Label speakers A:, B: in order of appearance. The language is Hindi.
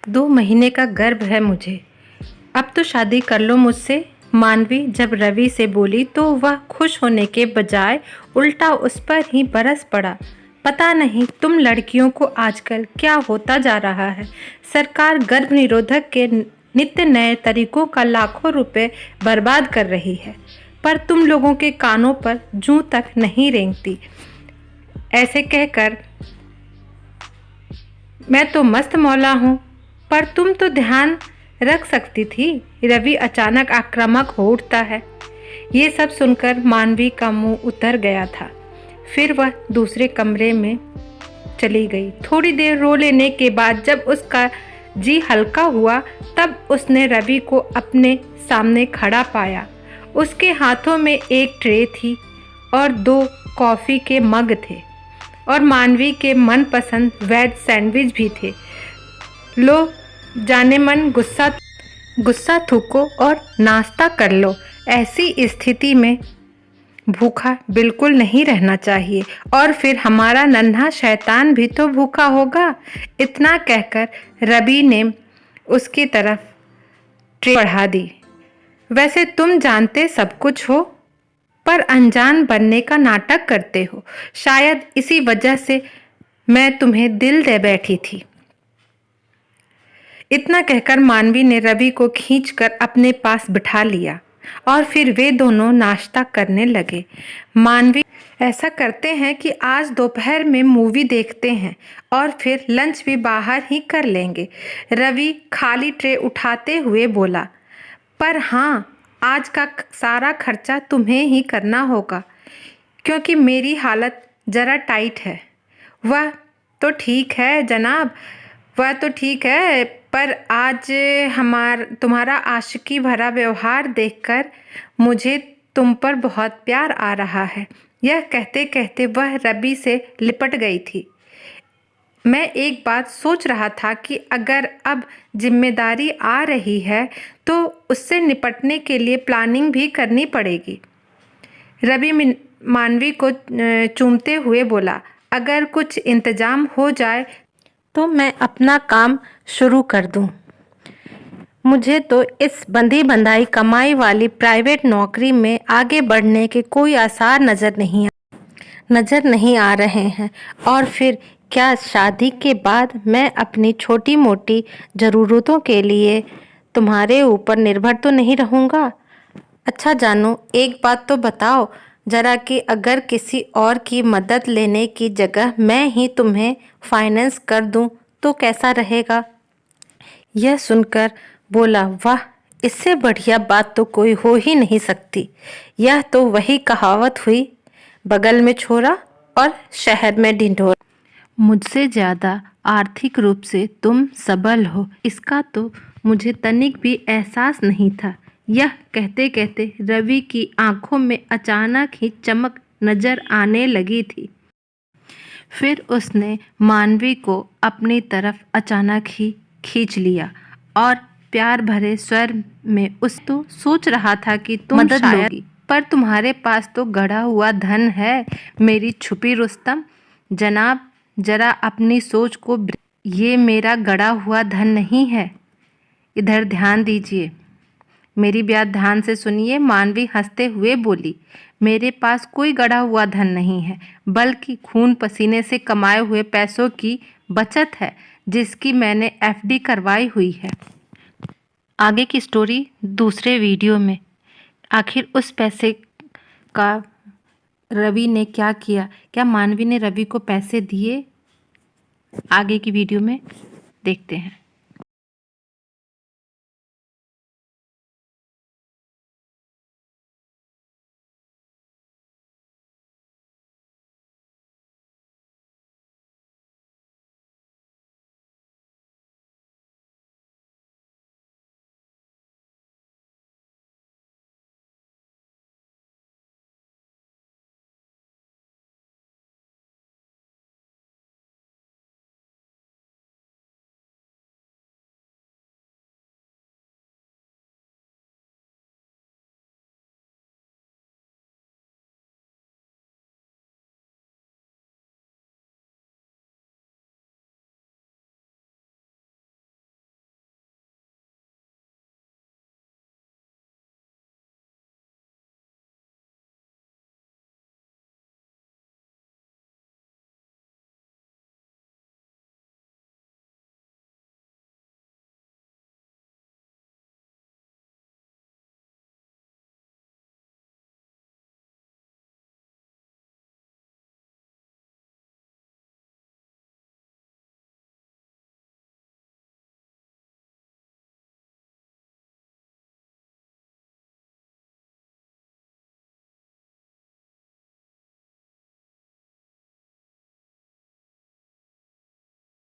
A: 2 महीने का गर्भ है मुझे। अब तो शादी कर लो मुझसे। मानवी जब रवि से बोली तो वह खुश होने के बजाय उल्टा उस पर ही बरस पड़ा। पता नहीं तुम लड़कियों को आजकल क्या होता जा रहा है। सरकार गर्भ निरोधक के नित्य नए तरीकों का लाखों रुपए बर्बाद कर रही है, पर तुम लोगों के कानों पर जूं तक नहीं रेंगती। ऐसे कहकर मैं तो मस्त मौला हूँ, पर तुम तो ध्यान रख सकती थी। रवि अचानक आक्रामक हो उठता है। ये सब सुनकर मानवी का मुंह उतर गया था। फिर वह दूसरे कमरे में चली गई। थोड़ी देर रो लेने के बाद जब उसका जी हल्का हुआ तब उसने रवि को अपने सामने खड़ा पाया। उसके हाथों में एक ट्रे थी और 2 कॉफ़ी के मग थे और मानवी के मनपसंद वेज सैंडविच भी थे। लो, जाने मन गुस्सा थूको और नाश्ता कर लो। ऐसी स्थिति में भूखा बिल्कुल नहीं रहना चाहिए, और फिर हमारा नन्हा शैतान भी तो भूखा होगा। इतना कहकर रवि ने उसकी तरफ ट्रे बढ़ा दी। वैसे तुम जानते सब कुछ हो, पर अनजान बनने का नाटक करते हो। शायद इसी वजह से मैं तुम्हें दिल दे बैठी थी। इतना कहकर मानवी ने रवि को खींचकर अपने पास बिठा लिया और फिर वे दोनों नाश्ता करने लगे। मानवी ऐसा करते हैं कि आज दोपहर में मूवी देखते हैं और फिर लंच भी बाहर ही कर लेंगे। रवि खाली ट्रे उठाते हुए बोला, पर हाँ, आज का सारा खर्चा तुम्हें ही करना होगा, क्योंकि मेरी हालत ज़रा टाइट है। वह तो ठीक है जनाब, वह तो ठीक है, पर आज तुम्हारा आशिकी भरा व्यवहार देखकर मुझे तुम पर बहुत प्यार आ रहा है। यह कहते कहते वह रवि से लिपट गई थी। मैं एक बात सोच रहा था कि अगर अब जिम्मेदारी आ रही है तो उससे निपटने के लिए प्लानिंग भी करनी पड़ेगी। रवि मानवी को चूमते हुए बोला, अगर कुछ इंतजाम हो जाए तो मैं अपना काम शुरू कर दूं। मुझे तो इस बंधी बंधाई कमाई वाली प्राइवेट नौकरी में आगे बढ़ने के कोई आसार नज़र नहीं आ रहे हैं। और फिर क्या शादी के बाद मैं अपनी छोटी मोटी ज़रूरतों के लिए तुम्हारे ऊपर निर्भर तो नहीं रहूँगा? अच्छा जानू, एक बात तो बताओ ज़रा कि अगर किसी और की मदद लेने की जगह मैं ही तुम्हें फाइनेंस कर दूं तो कैसा रहेगा? यह सुनकर बोला, वाह, इससे बढ़िया बात तो कोई हो ही नहीं सकती। यह तो वही कहावत हुई, बगल में छोरा और शहर में ढिंढोरा। मुझसे ज़्यादा आर्थिक रूप से तुम सबल हो, इसका तो मुझे तनिक भी एहसास नहीं था। यह कहते कहते रवि की आंखों में अचानक ही चमक नजर आने लगी थी। फिर उसने मानवी को अपनी तरफ अचानक ही खींच लिया और प्यार भरे स्वर में उस तो सोच रहा था कि तुम मदद लोगी, पर तुम्हारे पास तो गड़ा हुआ धन है, मेरी छुपी रुस्तम। जनाब, जरा अपनी सोच को ये मेरा गड़ा हुआ धन नहीं है, इधर ध्यान दीजिए, मेरी बात ध्यान से सुनिए। मानवी हंसते हुए बोली, मेरे पास कोई गड़ा हुआ धन नहीं है, बल्कि खून पसीने से कमाए हुए पैसों की बचत है, जिसकी मैंने एफडी करवाई हुई है। आगे की स्टोरी दूसरे वीडियो में। आखिर उस पैसे का रवि ने क्या किया? क्या मानवी ने रवि को पैसे दिए? आगे की वीडियो में देखते हैं।